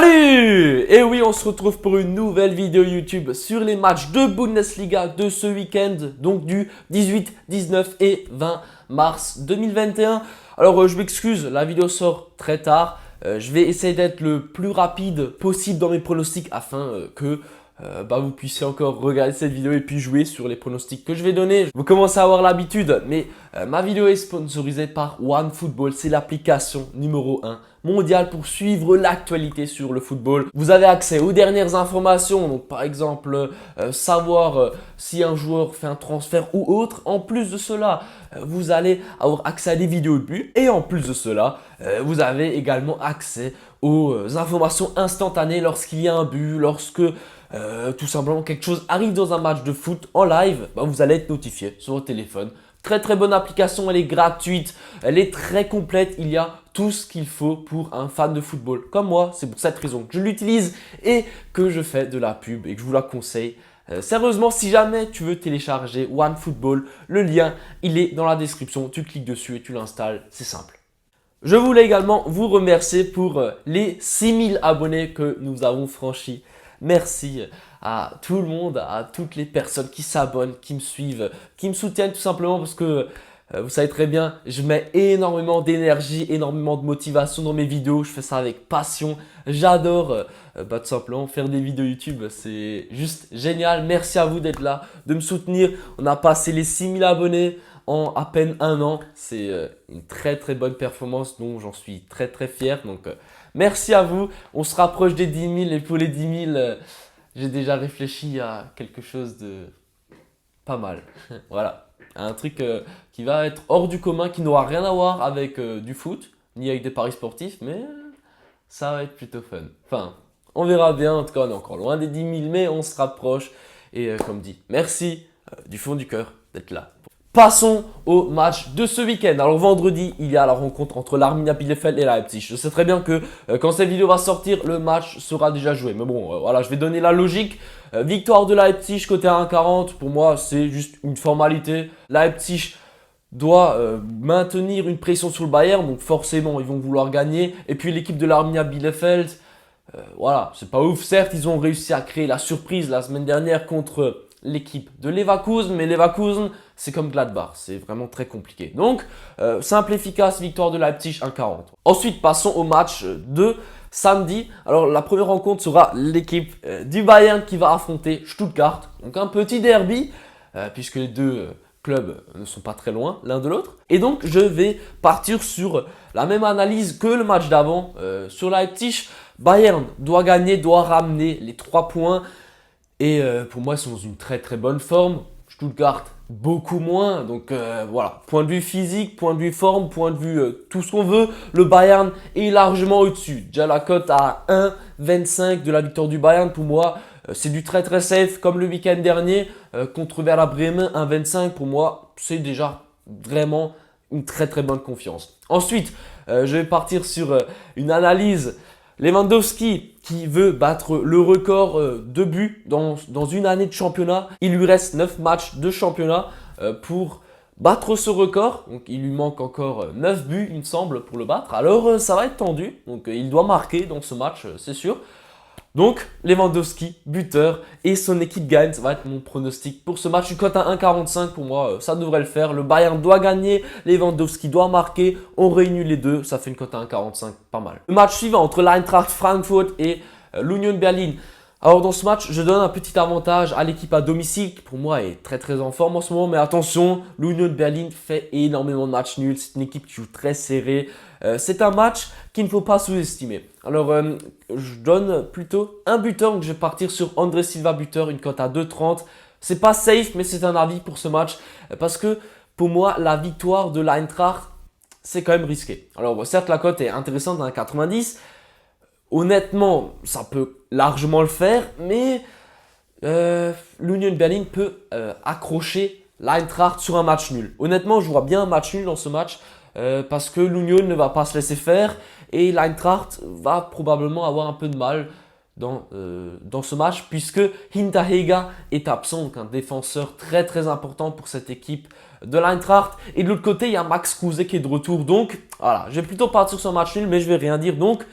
Salut! Et oui, on se retrouve pour une nouvelle vidéo YouTube sur les matchs de Bundesliga de ce week-end, donc du 18, 19 et 20 mars 2021. Alors, je m'excuse, la vidéo sort très tard. Je vais essayer d'être le plus rapide possible dans mes pronostics afin que vous puissiez encore regarder cette vidéo et puis jouer sur les pronostics que je vais donner. Vous commencez à avoir l'habitude, mais ma vidéo est sponsorisée par OneFootball. C'est l'application numéro 1 mondiale pour suivre l'actualité sur le football. Vous avez accès aux dernières informations, donc par exemple savoir si un joueur fait un transfert ou autre. En plus de cela, vous allez avoir accès à des vidéos de but et en plus de cela, vous avez également accès aux informations instantanées lorsqu'il y a un but, lorsque tout simplement quelque chose arrive dans un match de foot en live, vous allez être notifié sur votre téléphone. Très très bonne application, elle est gratuite, elle est très complète, il y a tout ce qu'il faut pour un fan de football comme moi. C'est pour cette raison que je l'utilise et que je fais de la pub et que je vous la conseille. Sérieusement, si jamais tu veux télécharger OneFootball, le lien il est dans la description, tu cliques dessus et tu l'installes, c'est simple. Je voulais également vous remercier pour les 6000 abonnés que nous avons franchis. Merci à tout le monde, à toutes les personnes qui s'abonnent, qui me suivent, qui me soutiennent tout simplement parce que vous savez très bien, je mets énormément d'énergie, énormément de motivation dans mes vidéos. Je fais ça avec passion. J'adore tout simplement faire des vidéos YouTube. C'est juste génial. Merci à vous d'être là, de me soutenir. On a passé les 6000 abonnés en à peine un an. C'est une très très bonne performance dont j'en suis très très fier. Donc merci à vous. On se rapproche des 10 000 et pour les 10 000, j'ai déjà réfléchi à quelque chose de pas mal. Voilà. Un truc qui va être hors du commun, qui n'aura rien à voir avec du foot, ni avec des paris sportifs, mais ça va être plutôt fun. Enfin, on verra bien. En tout cas, on est encore loin des 10 000, mais on se rapproche. Et comme dit, merci du fond du cœur d'être là. Passons au match de ce week-end. Alors vendredi, il y a la rencontre entre l'Arminia Bielefeld et Leipzig. Je sais très bien que quand cette vidéo va sortir, le match sera déjà joué. Mais bon, voilà, je vais donner la logique. Victoire de Leipzig côté 1,40. Pour moi, c'est juste une formalité. Leipzig doit maintenir une pression sur le Bayern. Donc forcément, ils vont vouloir gagner. Et puis l'équipe de l'Arminia Bielefeld, voilà, c'est pas ouf. Certes, ils ont réussi à créer la surprise la semaine dernière contre l'équipe de Leverkusen, mais Leverkusen, c'est comme Gladbach, c'est vraiment très compliqué. Donc, simple, efficace, victoire de Leipzig 1,40. Ensuite, passons au match de samedi. Alors, la première rencontre sera l'équipe du Bayern qui va affronter Stuttgart. Donc, un petit derby, puisque les deux clubs ne sont pas très loin l'un de l'autre. Et donc, je vais partir sur la même analyse que le match d'avant. Sur Leipzig, Bayern doit gagner, doit ramener les 3 points. Et pour moi, ils sont dans une très très bonne forme. Stuttgart, beaucoup moins. Donc voilà, point de vue physique, point de vue forme, point de vue tout ce qu'on veut. Le Bayern est largement au-dessus. Déjà la cote à 1,25 de la victoire du Bayern, pour moi, c'est du très très safe. Comme le week-end dernier contre Werder Bremen, 1,25 pour moi, c'est déjà vraiment une très très bonne confiance. Ensuite, je vais partir sur une analyse. Lewandowski qui veut battre le record de buts dans une année de championnat. Il lui reste 9 matchs de championnat pour battre ce record. Donc il lui manque encore 9 buts il me semble pour le battre. Alors ça va être tendu. Donc il doit marquer dans ce match, c'est sûr. Donc Lewandowski, buteur et son équipe gagne, ça va être mon pronostic pour ce match. Une cote à 1,45 pour moi, ça devrait le faire. Le Bayern doit gagner, Lewandowski doit marquer, on réunit les deux, ça fait une cote à 1,45, pas mal. Le match suivant entre l'Eintracht Frankfurt et l'Union Berlin. Alors dans ce match, je donne un petit avantage à l'équipe à domicile qui pour moi est très très en forme en ce moment. Mais attention, l'Union Berlin fait énormément de matchs nuls. C'est une équipe qui joue très serré. C'est un match qu'il ne faut pas sous-estimer. Alors je donne plutôt un buteur. Donc je vais partir sur André Silva buteur, une cote à 2,30. C'est pas safe mais c'est un avis pour ce match. Parce que pour moi, la victoire de l'Eintracht, c'est quand même risqué. Alors certes la cote est intéressante à 1,90. Honnêtement, ça peut largement le faire, mais l'Union Berlin peut accrocher l'Eintracht sur un match nul. Honnêtement, je vois bien un match nul dans ce match parce que l'Union ne va pas se laisser faire et l'Eintracht va probablement avoir un peu de mal dans ce match puisque Hinterhege est absent, donc un défenseur très très important pour cette équipe de l'Eintracht. Et de l'autre côté, il y a Max Kruse qui est de retour. Donc voilà, je vais plutôt partir sur un match nul, mais je vais rien dire. Donc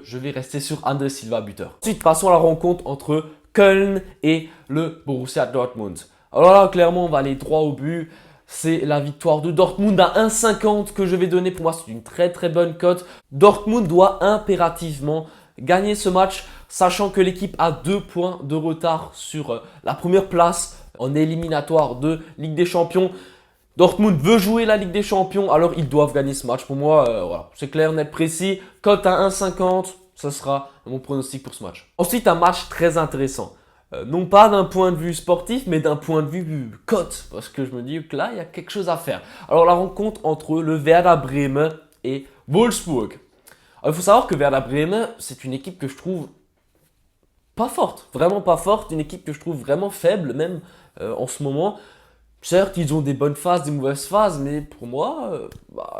je vais rester sur André Silva buteur. Ensuite, passons à la rencontre entre Köln et le Borussia Dortmund. Alors là, clairement, on va aller droit au but. C'est la victoire de Dortmund à 1,50 que je vais donner. Pour moi, c'est une très très bonne cote. Dortmund doit impérativement gagner ce match, sachant que l'équipe a 2 points de retard sur la première place en éliminatoire de Ligue des Champions. Dortmund veut jouer la Ligue des Champions, alors ils doivent gagner ce match. Pour moi, voilà, c'est clair, net, précis. Cote à 1,50, ça sera mon pronostic pour ce match. Ensuite, un match très intéressant. Non pas d'un point de vue sportif, mais d'un point de vue cote. Parce que je me dis que là, il y a quelque chose à faire. Alors, la rencontre entre le Werder Bremen et Wolfsburg. Alors, il faut savoir que Werder Bremen, c'est une équipe que je trouve pas forte. Vraiment pas forte. Une équipe que je trouve vraiment faible, même en ce moment. Certes, ils ont des bonnes phases, des mauvaises phases, mais pour moi,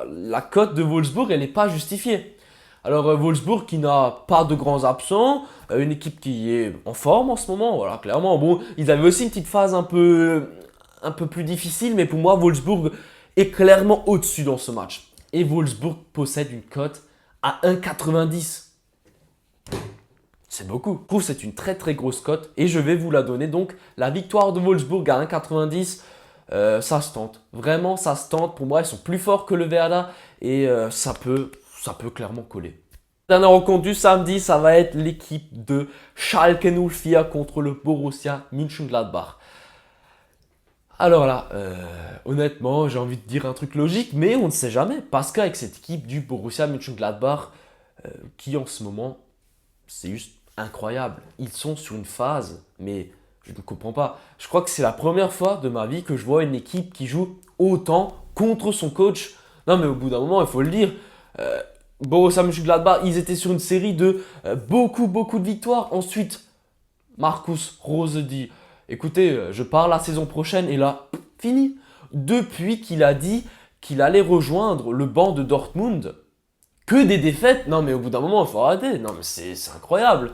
la cote de Wolfsburg, elle n'est pas justifiée. Alors, Wolfsburg qui n'a pas de grands absents, une équipe qui est en forme en ce moment, voilà, clairement. Bon, ils avaient aussi une petite phase un peu plus difficile, mais pour moi, Wolfsburg est clairement au-dessus dans ce match. Et Wolfsburg possède une cote à 1,90. C'est beaucoup. Je trouve que c'est une très très grosse cote et je vais vous la donner. Donc, la victoire de Wolfsburg à 1,90. Ça se tente, vraiment ça se tente. Pour moi, ils sont plus forts que le Werder et ça peut clairement coller. Dernière rencontre du samedi, ça va être l'équipe de Schalke 04 contre le Borussia Mönchengladbach. Alors là, honnêtement, j'ai envie de dire un truc logique, mais on ne sait jamais. Parce qu'avec cette équipe du Borussia Mönchengladbach, qui en ce moment, c'est juste incroyable. Ils sont sur une phase, mais je ne comprends pas. Je crois que c'est la première fois de ma vie que je vois une équipe qui joue autant contre son coach. Non, mais au bout d'un moment, il faut le dire. Borussia Mönchengladbach, ils étaient sur une série de beaucoup de victoires. Ensuite, Marcus Rose dit, écoutez, je pars la saison prochaine et là, fini. Depuis qu'il a dit qu'il allait rejoindre le banc de Dortmund, que des défaites. Non, mais au bout d'un moment, il faut arrêter. Non, mais c'est incroyable.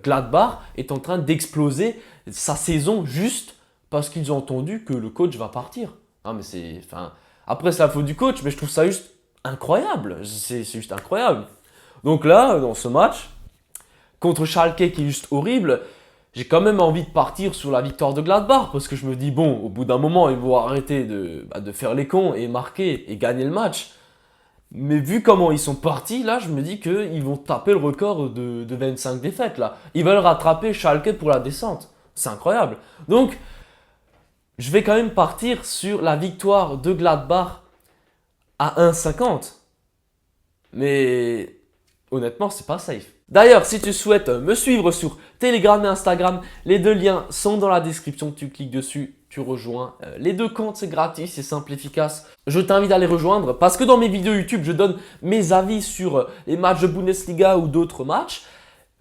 Gladbach est en train d'exploser sa saison juste parce qu'ils ont entendu que le coach va partir. Non, mais c'est... Enfin, après, c'est la faute du coach, mais je trouve ça juste incroyable. C'est juste incroyable. Donc là, dans ce match, contre Schalke qui est juste horrible, j'ai quand même envie de partir sur la victoire de Gladbach parce que je me dis, bon, au bout d'un moment, ils vont arrêter de faire les cons et marquer et gagner le match. Mais vu comment ils sont partis, là, je me dis qu'ils vont taper le record de 25 défaites, là. Ils veulent rattraper Schalke pour la descente. C'est incroyable. Donc, je vais quand même partir sur la victoire de Gladbach à 1,50. Mais honnêtement, c'est pas safe. D'ailleurs, si tu souhaites me suivre sur Telegram et Instagram, les 2 liens sont dans la description. Tu cliques dessus, tu rejoins les 2 comptes, c'est gratuit, c'est simple, efficace. Je t'invite à les rejoindre parce que dans mes vidéos YouTube, je donne mes avis sur les matchs de Bundesliga ou d'autres matchs.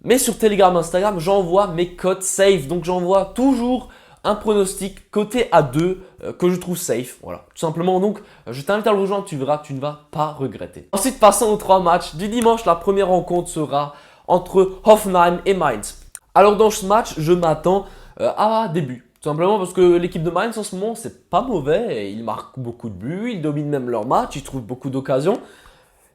Mais sur Telegram et Instagram, j'envoie mes cotes safe. Donc j'envoie toujours un pronostic coté à 2 que je trouve safe. Voilà, tout simplement. Donc, je t'invite à le rejoindre, tu verras, tu ne vas pas regretter. Ensuite, passons aux 3 matchs du dimanche. La première rencontre sera entre Hoffenheim et Mainz. Alors, dans ce match, je m'attends à des buts. Tout simplement parce que l'équipe de Mainz en ce moment, c'est pas mauvais. Ils marquent beaucoup de buts, ils dominent même leur match, ils trouvent beaucoup d'occasions.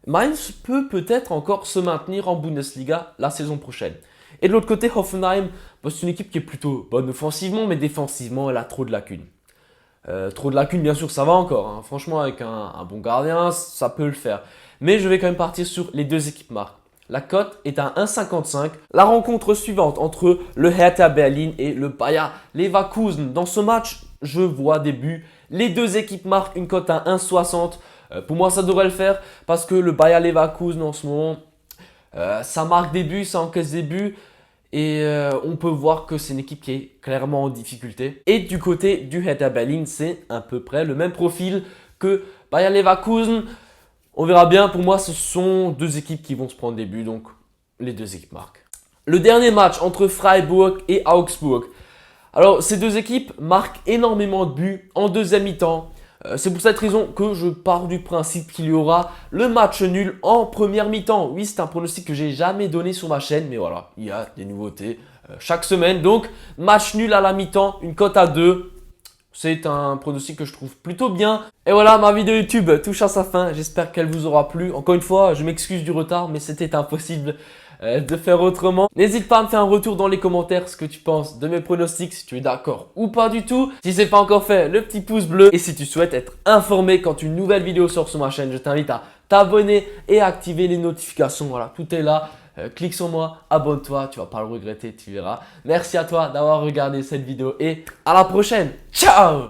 Mainz peut peut-être encore se maintenir en Bundesliga la saison prochaine. Et de l'autre côté, Hoffenheim, c'est une équipe qui est plutôt bonne offensivement, mais défensivement, elle a trop de lacunes. Trop de lacunes, bien sûr, ça va encore. Hein. Franchement, avec un bon gardien, ça peut le faire. Mais je vais quand même partir sur les 2 équipes marques. La cote est à 1,55. La rencontre suivante entre le Hertha Berlin et le Bayer Leverkusen. Dans ce match, je vois des buts. Les 2 équipes marquent une cote à 1,60. Pour moi, ça devrait le faire parce que le Bayer Leverkusen en ce moment, ça marque des buts, ça encaisse des buts. Et on peut voir que c'est une équipe qui est clairement en difficulté. Et du côté du Hertha Berlin, c'est à peu près le même profil que Bayer Leverkusen. On verra bien, pour moi, ce sont 2 équipes qui vont se prendre des buts, donc les 2 équipes marquent. Le dernier match entre Freiburg et Augsburg. Alors, ces 2 équipes marquent énormément de buts en deuxième mi-temps. C'est pour cette raison que je pars du principe qu'il y aura le match nul en première mi-temps. Oui, c'est un pronostic que j'ai jamais donné sur ma chaîne, mais voilà, il y a des nouveautés chaque semaine. Donc, match nul à la mi-temps, une cote à 2. C'est un pronostic que je trouve plutôt bien. Et voilà, ma vidéo YouTube touche à sa fin. J'espère qu'elle vous aura plu. Encore une fois, je m'excuse du retard, mais c'était impossible de faire autrement. N'hésite pas à me faire un retour dans les commentaires ce que tu penses de mes pronostics, si tu es d'accord ou pas du tout. Si c'est pas encore fait, le petit pouce bleu. Et si tu souhaites être informé quand une nouvelle vidéo sort sur ma chaîne, je t'invite à t'abonner et à activer les notifications. Voilà, tout est là. Clique sur moi, abonne-toi, tu vas pas le regretter, tu verras. Merci à toi d'avoir regardé cette vidéo et à la prochaine. Ciao!